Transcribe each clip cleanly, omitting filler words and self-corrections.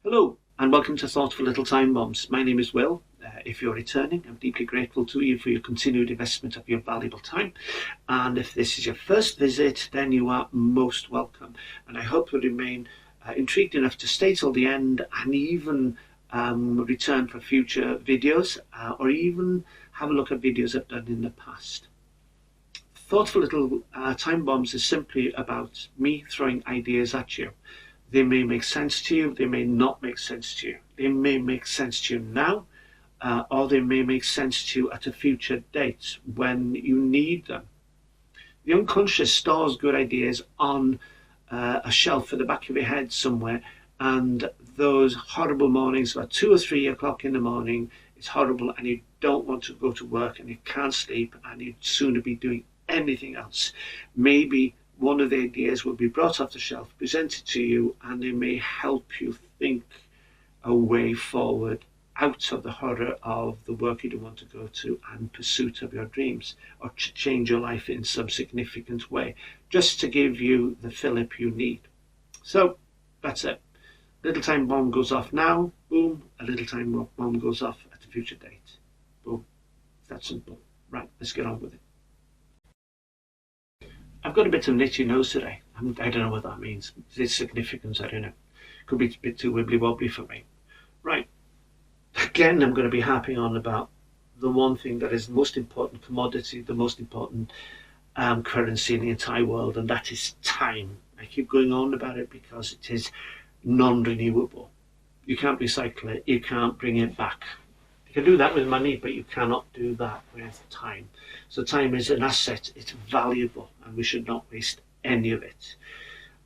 Hello, and welcome to Thoughtful Little Time Bombs. My name is Will. If you're returning, I'm deeply grateful to you for your continued investment of your valuable time. And if this is your first visit, then you are most welcome. And I hope you'll remain intrigued enough to stay till the end and even return for future videos or even have a look at videos I've done in the past. Thoughtful Little Time Bombs is simply about me throwing ideas at you. They may make sense to you, they may not make sense to you. They may make sense to you now, or they may make sense to you at a future date when you need them. The unconscious stores good ideas on a shelf at the back of your head somewhere, and those horrible mornings, about 2 or 3 o'clock in the morning, it's horrible and you don't want to go to work and you can't sleep and you'd sooner be doing anything else. Maybe one of the ideas will be brought off the shelf, presented to you, and they may help you think a way forward out of the horror of the work you don't want to go to and pursuit of your dreams, or to change your life in some significant way, just to give you the fillip you need. So that's it. Little time bomb goes off now, boom. A little time bomb goes off at a future date, boom. It's that simple. Right, let's get on with it. I've got a bit of an itchy nose today. I don't know what that means. It's significant, I don't know. Could be a bit too wibbly wobbly for me. Right. Again, I'm going to be harping on about the one thing that is the most important commodity, the most important currency in the entire world, and that is time. I keep going on about it because it is non-renewable. You can't recycle it. You can't bring it back. You can do that with money, but you cannot do that with time. So time is an asset, it's valuable, and we should not waste any of it.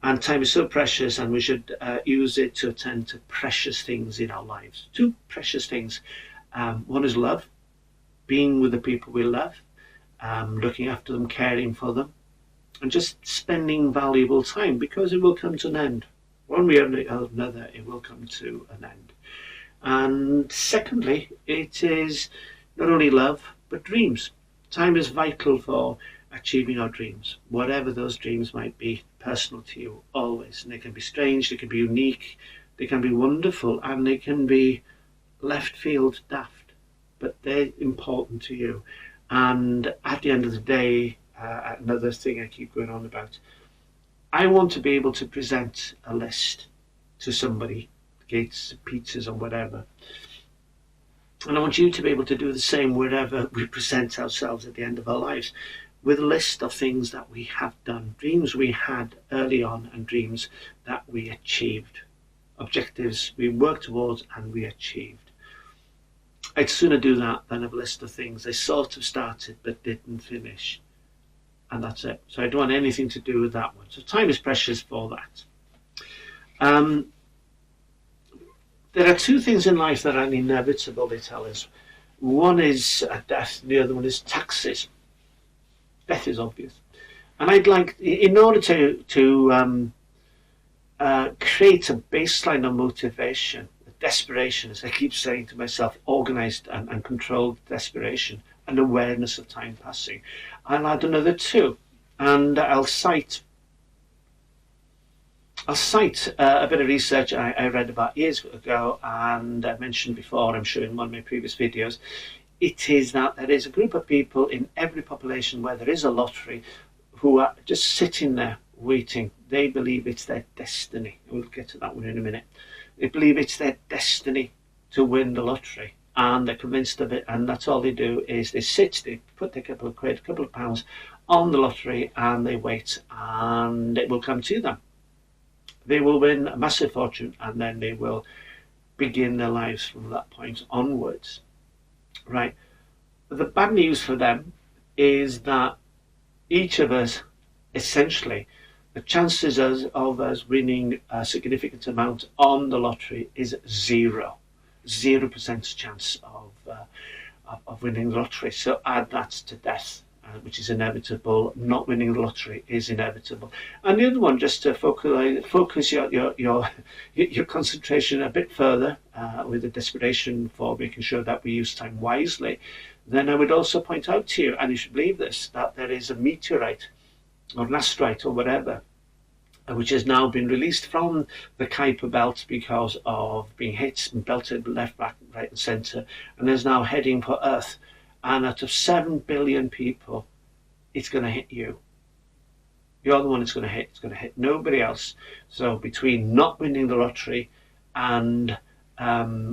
And time is so precious, and we should use it to attend to precious things in our lives. Two precious things. One is love, being with the people we love, looking after them, caring for them, and just spending valuable time, because it will come to an end. One way or another, it will come to an end. And secondly, it is not only love, but dreams. Time is vital for achieving our dreams, whatever those dreams might be, personal to you, always. And they can be strange, they can be unique, they can be wonderful, and they can be left field daft, but they're important to you. And at the end of the day, another thing I keep going on about, I want to be able to present a list to somebody, Gates, pizzas, or whatever. And I want you to be able to do the same wherever we present ourselves at the end of our lives, with a list of things that we have done, dreams we had early on, and dreams that we achieved, objectives we worked towards and we achieved. I'd sooner do that than have a list of things I sort of started but didn't finish. And that's it. So I don't want anything to do with that one. So time is precious for that. There are two things in life that are inevitable, they tell us. One is death, the other one is taxes. Death is obvious. And I'd like, in order to create a baseline of motivation, desperation, as I keep saying to myself, organised and controlled desperation, and awareness of time passing, I'll add another two. And I'll cite a bit of research I read about years ago, and I mentioned before, I'm sure in one of my previous videos. It is that there is a group of people in every population where there is a lottery who are just sitting there waiting. They believe it's their destiny. We'll get to that one in a minute. They believe it's their destiny to win the lottery, and they're convinced of it, and that's all they do is they sit, they put their couple of quid, a couple of pounds on the lottery, and they wait, and it will come to them. They will win a massive fortune, and then they will begin their lives from that point onwards. Right. But the bad news for them is that each of us, essentially, the chances of us winning a significant amount on the lottery is 0% chance of winning the lottery. So add that to death, which is inevitable. Not winning the lottery is inevitable. And the other one, just to focus your concentration a bit further, with the desperation for making sure that we use time wisely, then I would also point out to you, and you should believe this, that there is a meteorite or an asteroid or whatever which has now been released from the Kuiper belt because of being hit and belted left, back, right and centre, and is now heading for Earth. And out of 7 billion people, it's going to hit you. You're the one it's going to hit. It's going to hit nobody else. So between not winning the lottery and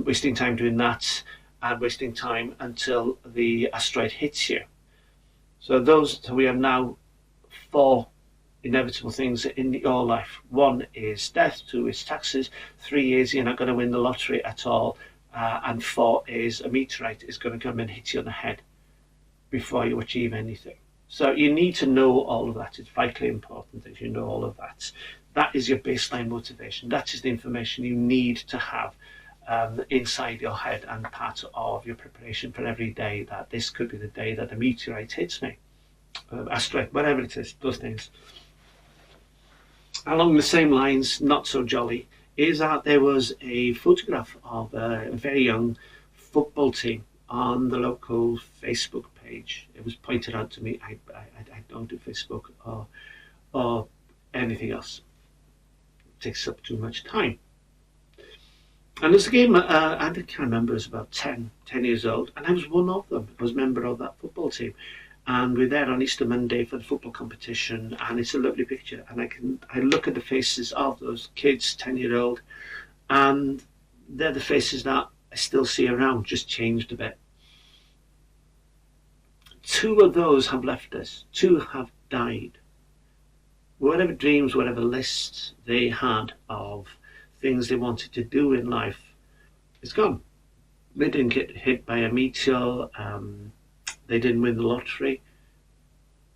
wasting time doing that, and wasting time until the asteroid hits you. So we have now 4 inevitable things in your life. 1 is death, 2 is taxes, 3 is you're not going to win the lottery at all, and 4 is a meteorite is going to come and hit you on the head before you achieve anything. So you need to know all of that. It's vitally important that you know all of that. That is your baseline motivation. That is the information you need to have inside your head and part of your preparation for every day, that this could be the day that a meteorite hits me, asteroid, whatever it is, those things. Along the same lines, not so jolly, is that there was a photograph of a very young football team on the local Facebook page. It was pointed out to me. I don't do Facebook or anything else. It takes up too much time. And there's a game, I can't remember, it was about 10 years old, and I was one of them. I was a member of that football team. And we're there on Easter Monday for the football competition, and it's a lovely picture. And I look at the faces of those kids, 10-year-old, and they're the faces that I still see around, just changed a bit. 2 of those have left us. 2 have died. Whatever dreams, whatever lists they had of things they wanted to do in life is gone. They didn't get hit by a meteor, they didn't win the lottery,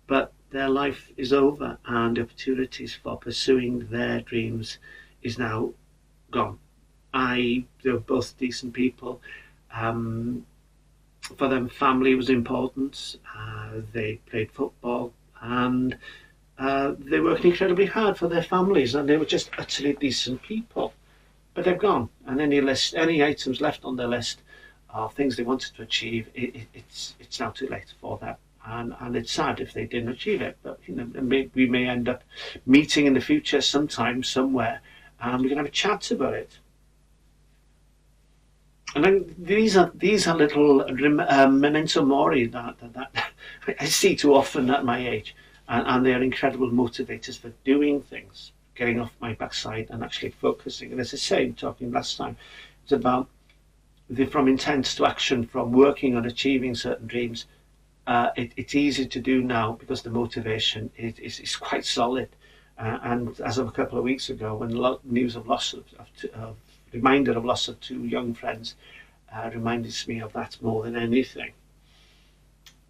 but their life is over, and the opportunities for pursuing their dreams is now gone. They were both decent people. For them, family was important. They played football, and they worked incredibly hard for their families, and they were just utterly decent people. But they've gone, and any items left on their list of things they wanted to achieve, it's now too late for them, and it's sad if they didn't achieve it. But we may end up meeting in the future sometime, somewhere, and we can have a chat about it. And then these are little memento mori that I see too often at my age, and they are incredible motivators for doing things, getting off my backside and actually focusing. And as I said, talking last time, it's about from intent to action, from working on achieving certain dreams. It's easy to do now because the motivation is quite solid. And as of a couple of weeks ago, when news of loss reminder of loss of 2 young friends reminded me of that more than anything.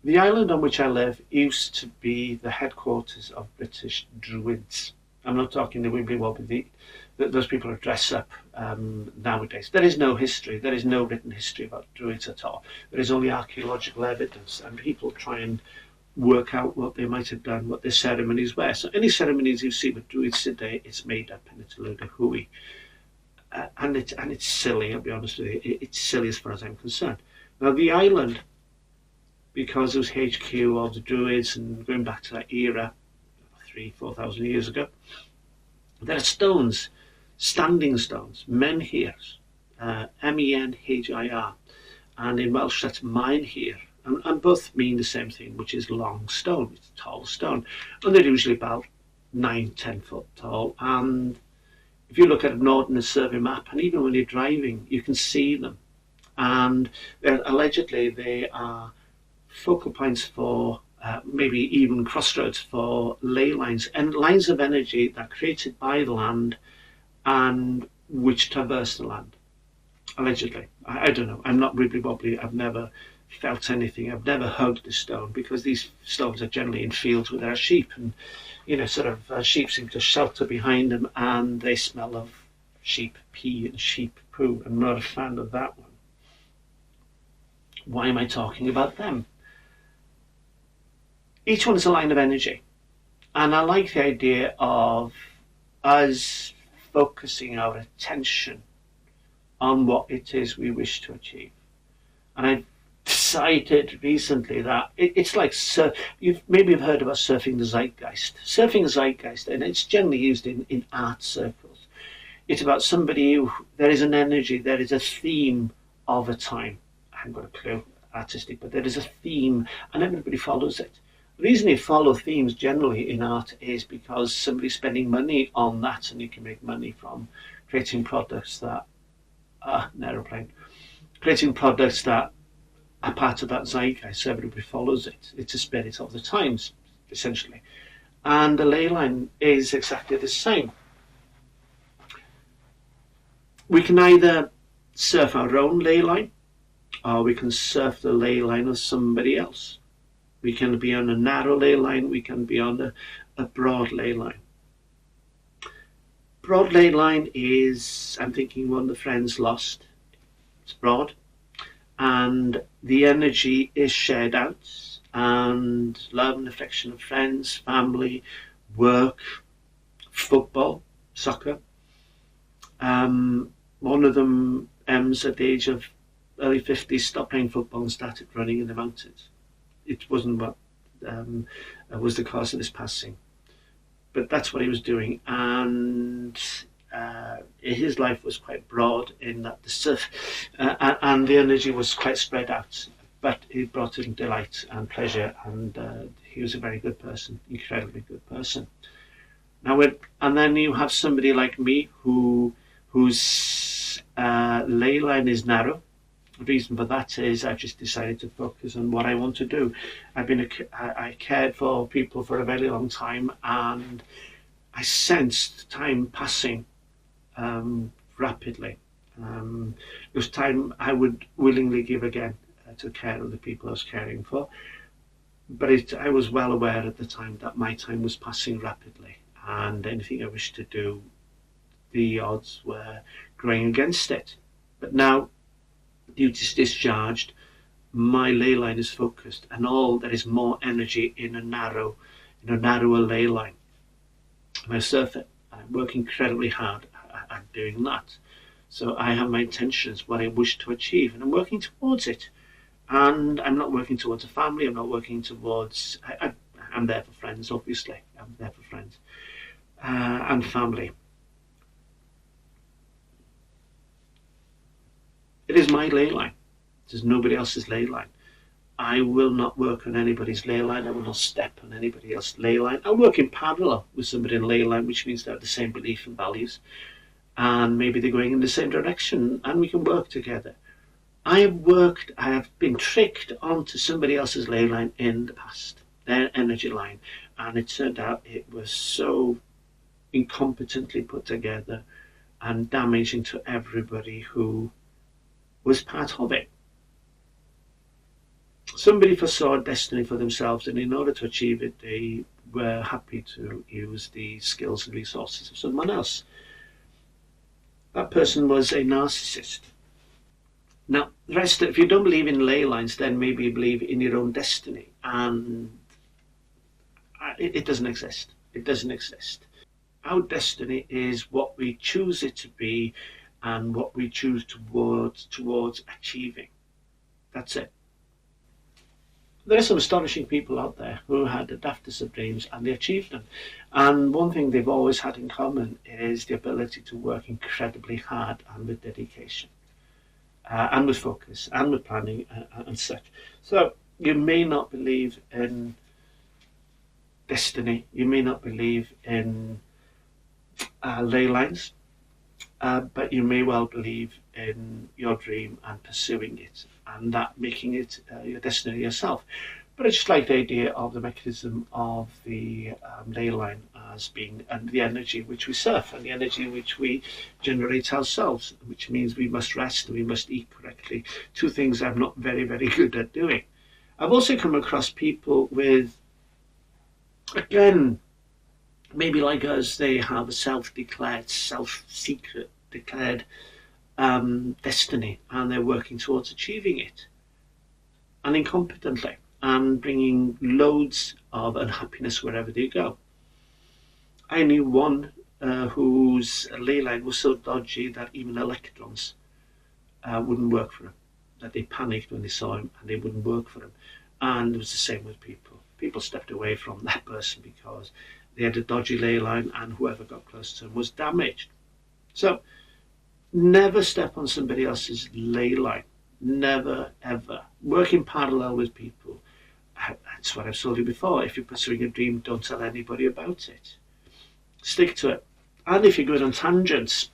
The island on which I live used to be the headquarters of British Druids. I'm not talking the wibbly wobbly, those people who dress up nowadays. There is no history, there is no written history about Druids at all. There is only archaeological evidence, and people try and work out what they might have done, what their ceremonies were. So any ceremonies you see with Druids today, it's made up and it's a load of hooey. And it's silly, I'll be honest with you. It's silly as far as I'm concerned. Now the island, because it was HQ of the Druids, and going back to that era, 3,000-4,000 years ago, there are stones, standing stones, menhirs, menhir, and in Welsh that's mynhir, and both mean the same thing, which is long stone. It's a tall stone, and they're usually about 9-10 foot tall. And if you look at an ordnance survey map, and even when you're driving, you can see them. And allegedly they are focal points for maybe even crossroads for Leylines, and lines of energy that are created by the land and which traverse the land. Allegedly. I don't know. I'm not wibbly wobbly. I've never felt anything. I've never hugged a stone, because these stones are generally in fields where there are sheep, and sheep seem to shelter behind them, and they smell of sheep pee and sheep poo. I'm not a fan of that one. Why am I talking about them? Each one is a line of energy, and I like the idea of us focusing our attention on what it is we wish to achieve. And decided recently that it's like you've maybe have heard about surfing the zeitgeist. Surfing the zeitgeist, and it's generally used in art circles. It's about somebody who there is an energy, there is a theme of a time. I haven't got a clue artistic, but there is a theme, and everybody follows it. The reason you follow themes generally in art is because somebody's spending money on that, and you can make money from creating products that an aeroplane, creating products that are part of that zeitgeist. So everybody follows it. It's a spirit of the times, essentially. And the Leyline is exactly the same. We can either surf our own Leyline, or we can surf the Leyline of somebody else. We can be on a narrow Leyline, we can be on a broad Leyline. Broad Leyline is, I'm thinking, one the friends lost. It's broad, and the energy is shared out, and love and affection of friends, family, work, football, soccer. One of them, M's at the age of early 50s, stopped playing football and started running in the mountains. It wasn't what was the cause of his passing, but that's what he was doing. And his life was quite broad in that the surf and the energy was quite spread out, but it brought him delight and pleasure, and he was a very good person, incredibly good person. Now, and then you have somebody like me whose ley line is narrow. The reason for that is I've just decided to focus on what I want to do. I cared for people for a very long time, and I sensed time passing rapidly. It was time I would willingly give again to care of the people I was caring for. But I was well aware at the time that my time was passing rapidly, and anything I wished to do, the odds were going against it. But now, duty's discharged, my ley line is focused, and there is more energy in a narrower ley line. And I surf it, and I work incredibly hard at doing that. So I have my intentions, what I wish to achieve, and I'm working towards it. And I'm not working towards a family, I'm not working towards, I'm there for friends, obviously. I'm there for friends and family. It is my ley line. It is nobody else's ley line. I will not work on anybody's ley line. I will not step on anybody else's ley line. I'll work in parallel with somebody in ley line, which means they have the same belief and values, and maybe they're going in the same direction, and we can work together. I have been tricked onto somebody else's ley line in the past, their energy line, and it turned out it was so incompetently put together and damaging to everybody who was part of it. Somebody foresaw destiny for themselves, and in order to achieve it, they were happy to use the skills and resources of someone else. That person was a narcissist. Now, the rest, if you don't believe in ley lines, then maybe you believe in your own destiny, and it doesn't exist. It doesn't exist. Our destiny is what we choose it to be, and what we choose towards achieving. That's it. There are some astonishing people out there who had the daftest of dreams and they achieved them. And one thing they've always had in common is the ability to work incredibly hard and with dedication, and with focus, and with planning and such. So you may not believe in destiny, you may not believe in ley lines, but you may well believe in your dream and pursuing it, and that making it your destiny yourself. But I just like the idea of the mechanism of the ley line as being the energy which we surf, and the energy which we generate ourselves, which means we must rest and we must eat correctly. Two things I'm not very, very good at doing. I've also come across people with, again, maybe like us, they have a self-declared, self-secret declared destiny, and they're working towards achieving it, and incompetently, and bringing loads of unhappiness wherever they go. I knew one whose ley line was so dodgy that even electrons wouldn't work for him. that they panicked when they saw him and they wouldn't work for him. And it was the same with people. People stepped away from that person because they had a dodgy ley line, and whoever got close to him was damaged. So never step on somebody else's ley line. Never, ever. Work in parallel with people. That's what I've told you before. If you're pursuing a dream, don't tell anybody about it. Stick to it. And if you're going on tangents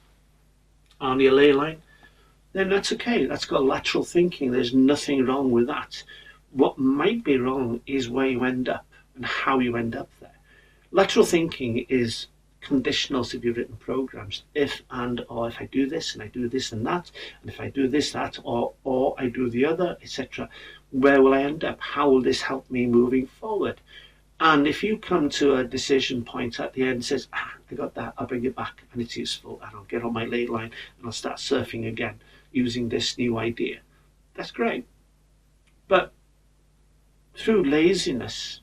on your ley line, then that's okay. That's called lateral thinking. There's nothing wrong with that. What might be wrong is where you end up and how you end up there. Lateral thinking is conditional to be written programs. If and or, if I do this and I do this and that, and if I do this, that, or I do the other, etc., where will I end up? How will this help me moving forward? And if you come to a decision point at the end and says, I got that, I'll bring it back and it's useful, and I'll get on my ley line and I'll start surfing again using this new idea, that's great. But through laziness,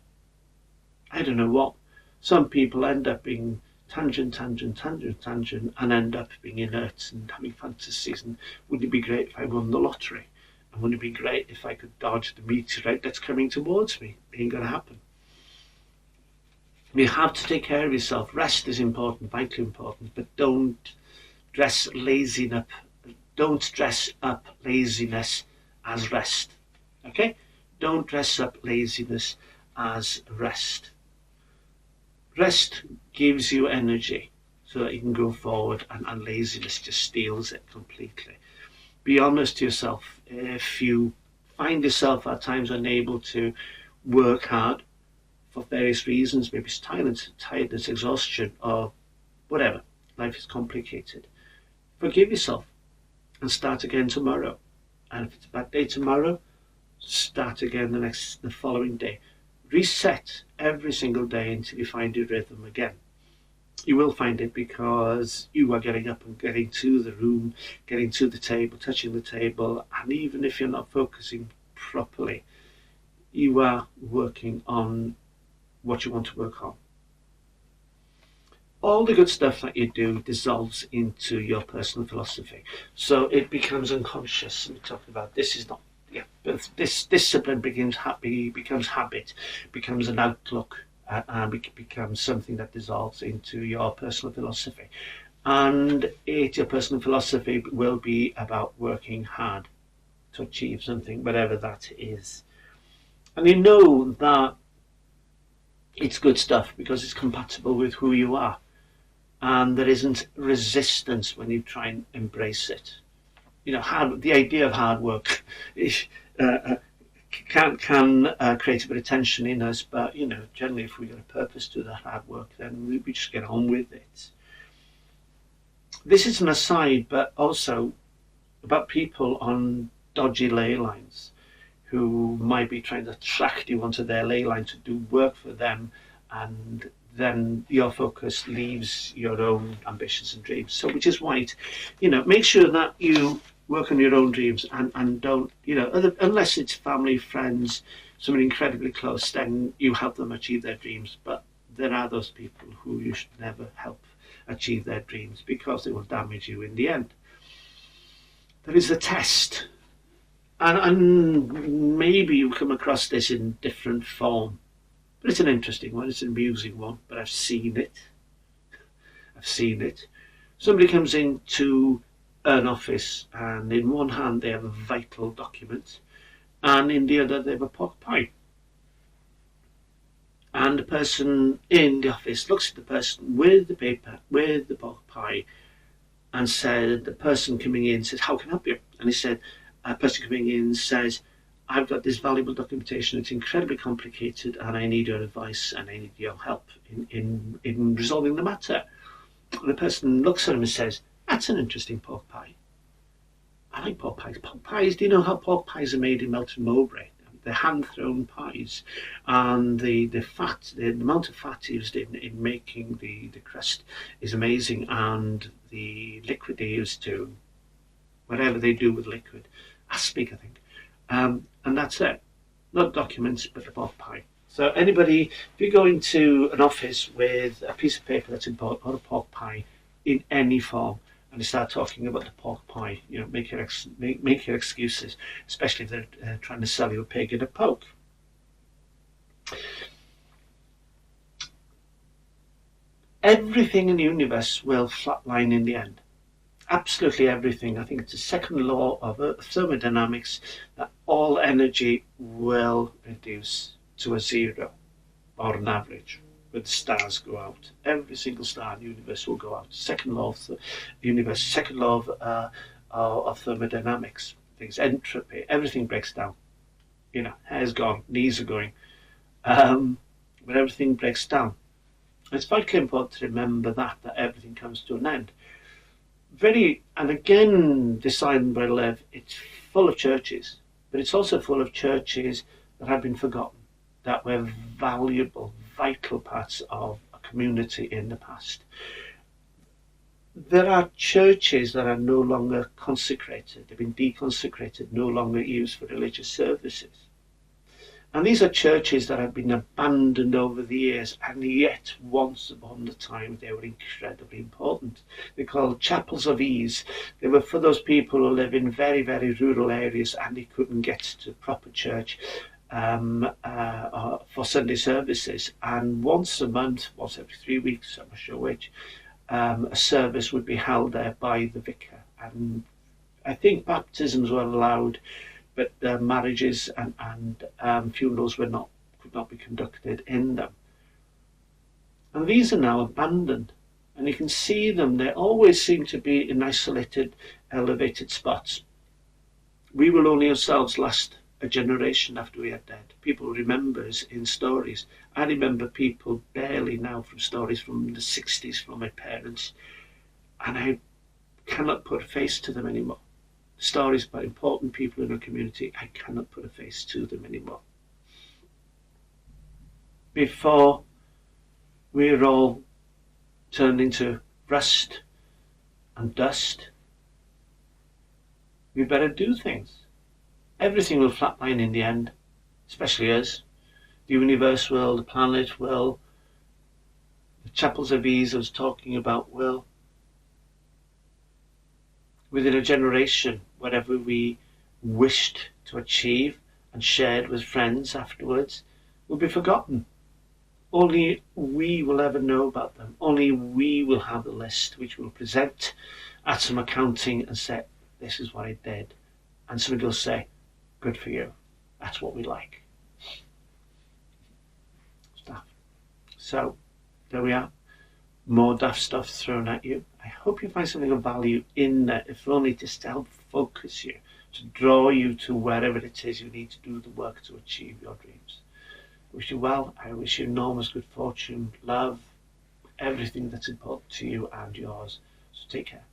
I don't know what, some people end up being tangent, and end up being inert and having fantasies. And wouldn't it be great if I won the lottery? And wouldn't it be great if I could dodge the meteorite that's coming towards me? It ain't going to happen. You have to take care of yourself. Rest is important, vitally important, but don't dress laziness. Don't dress up laziness as rest. Okay? Don't dress up laziness as rest. Rest gives you energy so that you can go forward, and laziness just steals it completely. Be honest to yourself. If you find yourself at times unable to work hard for various reasons, maybe it's tiredness, exhaustion, or whatever, life is complicated, forgive yourself and start again tomorrow. And if it's a bad day tomorrow, start again the following day. Reset every single day until you find your rhythm again. You will find it, because you are getting up and getting to the room, getting to the table, touching the table, and even if you're not focusing properly, you are working on what you want to work on. All the good stuff that you do dissolves into your personal philosophy, so it becomes unconscious. And we talked about this is not. Yeah, but this discipline becomes habit, becomes an outlook, and becomes something that dissolves into your personal philosophy. And your personal philosophy will be about working hard to achieve something, whatever that is. And you know that it's good stuff because it's compatible with who you are. And there isn't resistance when you try and embrace it. You know, the idea of hard work can create a bit of tension in us, but you know, generally, if we got a purpose to that hard work, then we just get on with it. This is an aside, but also about people on dodgy ley lines who might be trying to attract you onto their ley line to do work for them, and then your focus leaves your own ambitions and dreams. So, which is why, you know, make sure that you work on your own dreams, and don't, you know, unless it's family, friends, someone incredibly close, then you help them achieve their dreams. But there are those people who you should never help achieve their dreams, because they will damage you in the end. There is a test, and maybe you come across this in different form, but it's an interesting one, it's an amusing one, but I've seen it. Somebody comes into an office, and in one hand they have a vital document, and in the other they have a pork pie. And the person in the office looks at the person with the paper, with the pork pie, and said, the person coming in says, how can I help you? And he said, a person coming in says, I've got this valuable documentation, it's incredibly complicated, and I need your advice and I need your help in resolving the matter. And the person looks at him and says, that's an interesting pork pie. I like pork pies. Pork pies, do you know how pork pies are made in Melton Mowbray? They're hand-thrown pies, and the amount of fat used in making the crust is amazing, and the liquid they use to, whatever they do with liquid, aspic, I think, and that's it. Not documents, but the pork pie. So anybody, if you go into an office with a piece of paper that's important, or a pork pie in any form, and they start talking about the pork pie. Make your excuses, especially if they're trying to sell you a pig in a poke. Everything in the universe will flatline in the end. Absolutely everything. I think it's the second law of thermodynamics that all energy will reduce to a zero or an average. When the stars go out, every single star in the universe will go out. Second law of the universe, second law of thermodynamics. Things, entropy, everything breaks down. Hair's gone, knees are going, but everything breaks down. It's vitally important to remember that everything comes to an end. And again, this island where I live, it's full of churches, but it's also full of churches that have been forgotten, that were valuable, vital parts of a community in the past. There are churches that are no longer consecrated, they've been deconsecrated, no longer used for religious services. And these are churches that have been abandoned over the years, and yet once upon a time they were incredibly important. They're called chapels of ease. They were for those people who live in very, very rural areas and they couldn't get to proper church for Sunday services. And once a month, once every 3 weeks, I'm not sure which, a service would be held there by the vicar. And I think baptisms were allowed, but marriages and funerals could not be conducted in them. And these are now abandoned, and you can see them. They always seem to be in isolated, elevated spots. We will only ourselves last a generation after we are dead. People remember us in stories. I remember people barely now from stories from the 60s from my parents, and I cannot put a face to them anymore. Stories about important people in our community, I cannot put a face to them anymore. Before we're all turned into rust and dust, we better do things. Everything will flatline in the end, especially us. The universe will, the planet will, the chapels of ease I was talking about will. Within a generation, whatever we wished to achieve and shared with friends afterwards will be forgotten. Only we will ever know about them. Only we will have the list which we'll present at some accounting and say, this is what I did. And somebody will say, good for you. That's what we like. Stuff. So, there we are. More daft stuff thrown at you. I hope you find something of value in that, if only just to help focus you, to draw you to wherever it is you need to do the work to achieve your dreams. I wish you well. I wish you enormous good fortune, love, everything that's important to you and yours. So take care.